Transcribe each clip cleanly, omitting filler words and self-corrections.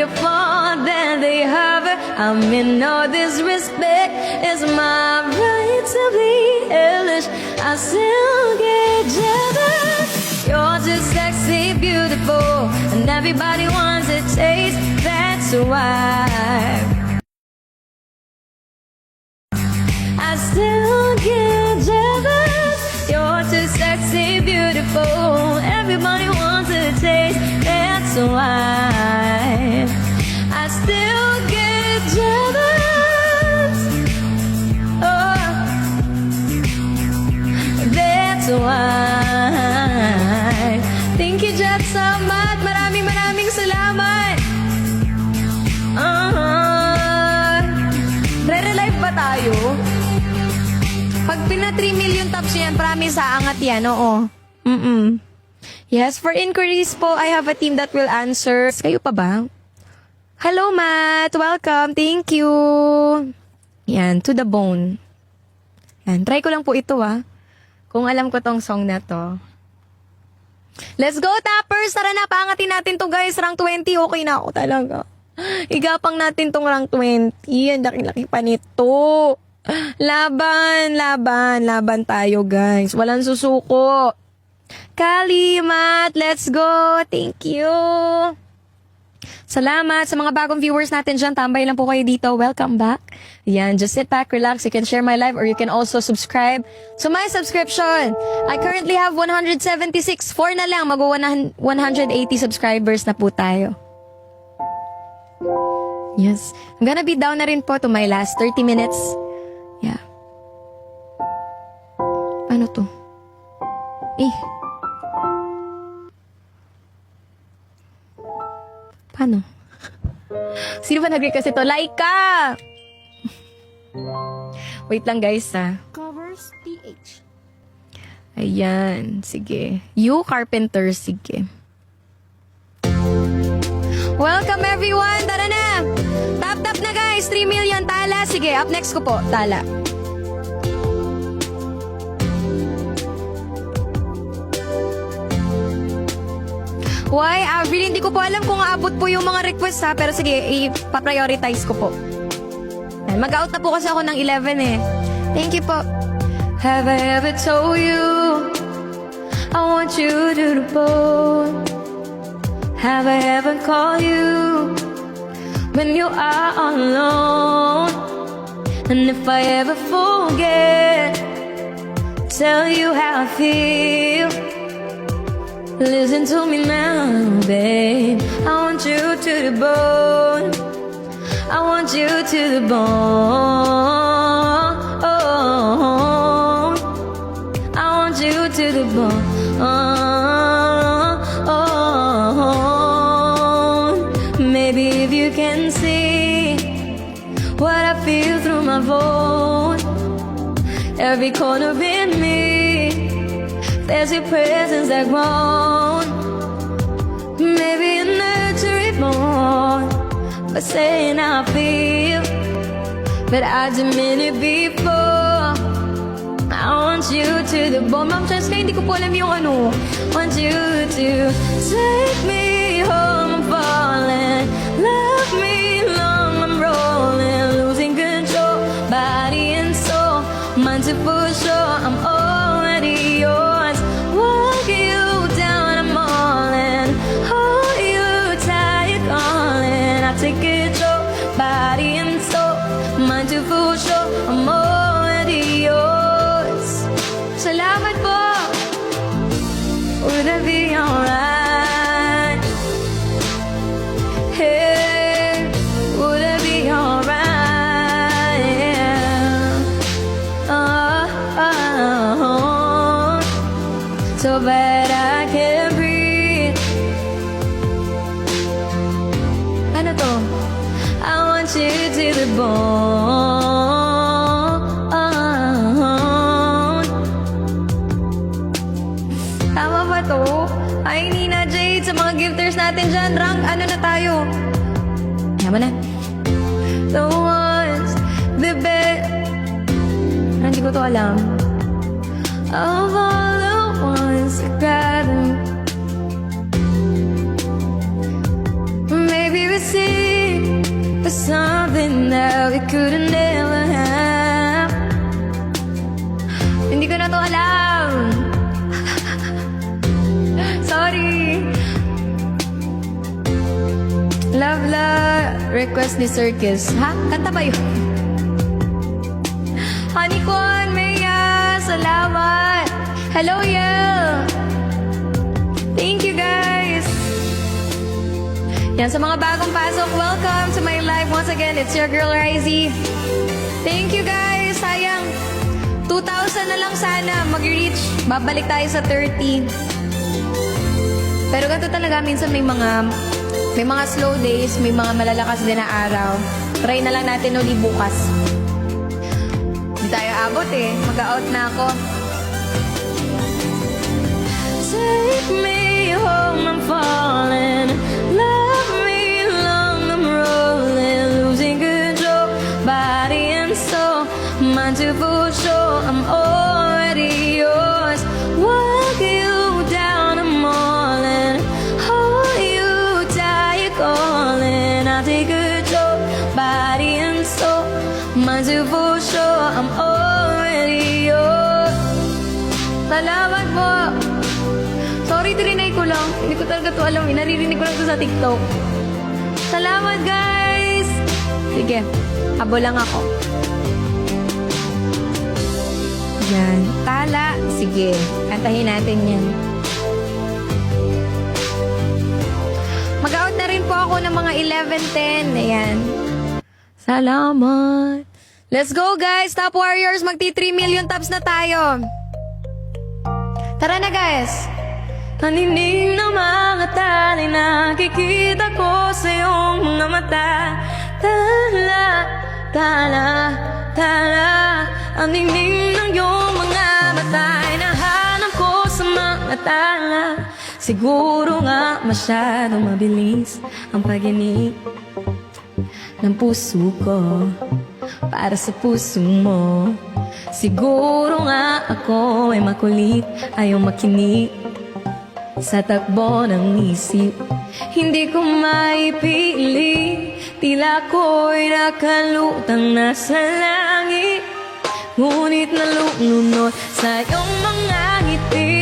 your fault that they hover. I mean no disrespect, it's my right to be hellish. I still get jealous. You're too sexy, beautiful, and everybody wants a taste. That's why I still get jealous. You're too sexy, beautiful, everybody wants a taste. That's why I still get jealous. Oh, that's why. Thank you, Jet, so much. Maraming salamat. Re-relive ba tayo? Pag pina 3 million taps yan, promise aangat yan, oo. Yes, for inquiries po, I have a team that will answer. Kayo pa ba? Hello, Matt. Welcome. Thank you. Yan, to the bone. Yan, try ko lang po ito, kung alam ko tong song na to. Let's go, tappers! Tara na, paangatin natin to, guys. Rank 20, okay na ako talaga. Igapang natin tong rank 20. Ang laki-laki pa nito. Laban tayo, guys. Walang susuko. Kalimat, let's go. Thank you. Salamat sa mga bagong viewers natin dyan. Tambay lang po kayo dito. Welcome back. Yan, just sit back, relax. You can share my live or you can also subscribe to my subscription. I currently have 176. 4 na lang. Mag-180 subscribers na po tayo. Yes. I'm gonna be down na rin po to my last 30 minutes. Yeah. Ano to? Paano? Sino ba nag-request ito? Laika! Wait lang, guys, Covers PH. Ayan. Sige. You Carpenter. Sige. Welcome, everyone! Tara na! Tap na, guys! 3 million tala. Sige, up next ko po. Tala. Why? Really, hindi ko po alam kung aabot po yung mga requests, pero sige, ipa-prioritize ko po. Mag-out na po kasi ako ng 11 eh. Thank you po. Have I ever told you I want you to the bone? Have I ever called you when you are alone? And if I ever forget, tell you how I feel. Listen to me now, babe. I want you to the bone. I want you to the bone. I want you to the bone. Maybe if you can see what I feel through my phone, every corner in me, there's your presence that grown. Maybe a nurture more, but saying how I feel, but I didn't mean it before. I want you to the bone. Ma'am Cheska, hindi ko po alam yung ano. Want you to take me home, I'm falling. Love me long, I'm rolling. Losing control, body and soul. Mind to for sure, I'm already yours. Walk you down, I'm all in. Hold you tight, you're calling. I take control, body and soul. Mind to for sure, I'm already yours. Salamat po. Would it be alright? Hey, would it be alright? Yeah. So bad I can't breathe. Ano to? I want you to the bone. Tama ba to? Ay, Nina Jade, sa mga gifters natin dyan, rank, ano na tayo? Yaman na. The ones, the best. Hindi ko to alam. Of all the ones that got me. Maybe we see something that we couldn't ever have. Hindi ko na to alam. Sorry. Love request ni Circus. Ha? Kanta ba yun? Honey Con, Maya, salamat. Hello, Yel. Thank you, guys. Yan, sa mga bagong pasok, welcome to my live. Once again, it's your girl, Rizey. Thank you, guys. Sayang, 2,000 na lang sana mag-reach. Babalik tayo sa 30. Pero ganito talaga, minsan may mga slow days, may mga malalakas din na araw. Try na lang natin ulit bukas. Hindi tayo abot eh. Mag-out na ako. Take me home, I'm falling. Love me long, I'm rolling. Losing control, body and soul. Mind to for sure, I'm already yours. Walk you down, I'm all in. Hold you tight, you're calling. I take control, body and soul. Mind to for sure, I'm already yours. Salamat po. Sorry, trinay ko lang. Hindi ko talaga to alam. Naririnig ko lang to sa TikTok. Salamat, guys! Sige, abo lang ako. Yan. Tala. Sige, kantahin natin yan. Mag-out na rin po ako ng mga 11:10. Ayan. Salamat. Let's go, guys! Top Warriors, magti 3 million taps na tayo. Tara na, guys! Naninig na mga tali, nakikita ko sa iyong mga mata. Tala, tala, tala. Ang ningning ng iyong mga mata ay nahanap ko sa mga tala. Siguro nga masyadong mabilis ang pag-inip ng puso ko para sa puso mo. Siguro nga ako ay makulit, ayaw makinig sa takbo ng isip. Hindi ko maipili, tila ko'y nakalutang nasa langit. Ngunit nalulunod sa iyong mga ngiti.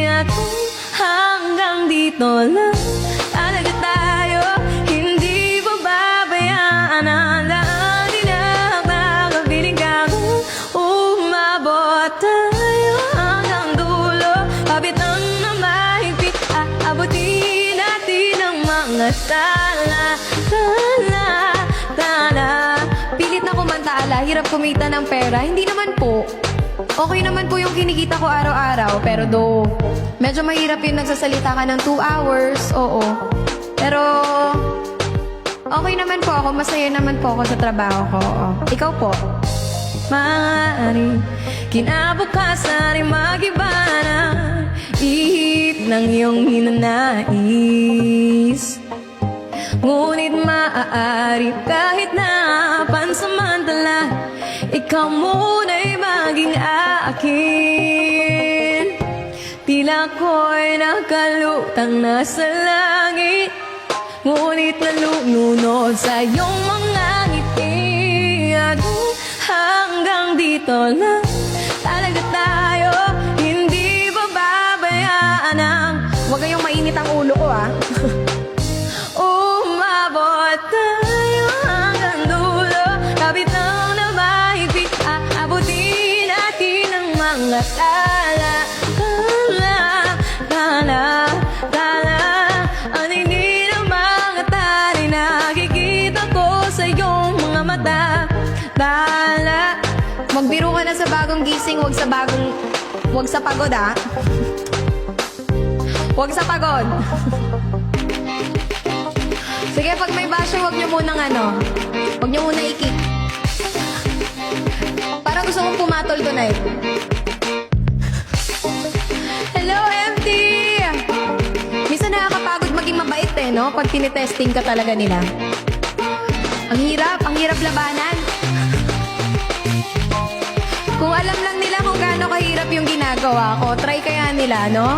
At kung hanggang dito lang talaga tayo, hindi ba babayaan ang lahat? Di na nakakapiling ka kung umabot tayo hanggang dulo. Kapit ang abutin natin ang mga tala, tala, tala. Pilit na kumanta, hirap kumita ng pera. Hindi naman po. Okay naman po yung kinikita ko araw-araw. Pero medyo mahirap yung nagsasalita ka ng 2 hours. Oo. Pero okay naman po ako. Masaya naman po ako sa trabaho ko. Oo. Ikaw po? Maaaring kinabukasan ay mag-iba na ihip ng iyong hinanais. Ngunit maaari kahit na pansamantala, ikaw muna'y maging akin. Tila ko'y nakalutang nasa langit, ngunit nalulunod sa iyong mga ngiti. At hanggang dito lang talaga tayo, hindi ba babayaan ang... Huwag kayong mainit ang ulo ko, ah. Umabot tayo hanggang dulo, kapit lang na mahigpit, aabutin natin ang mga tala, tala, tala, tala. Ang hindi ng mga tali, nakikita ko sa iyong mga mata. Tala. Magbiro ka na sa bagong gising, wag sa pagod, ah. Wag sa pagod. Sige, pag may basyo, wag nyo munang wag nyo muna i-kick. Parang gusto kong pumatol tonight. Hello, MT! Minsan nakakapagod maging mabait no? Pag tinitesting ka talaga nila. Ang hirap labanan. Kung alam lang nila kung gaano kahirap yung ginagawa ko, try kaya nila, no?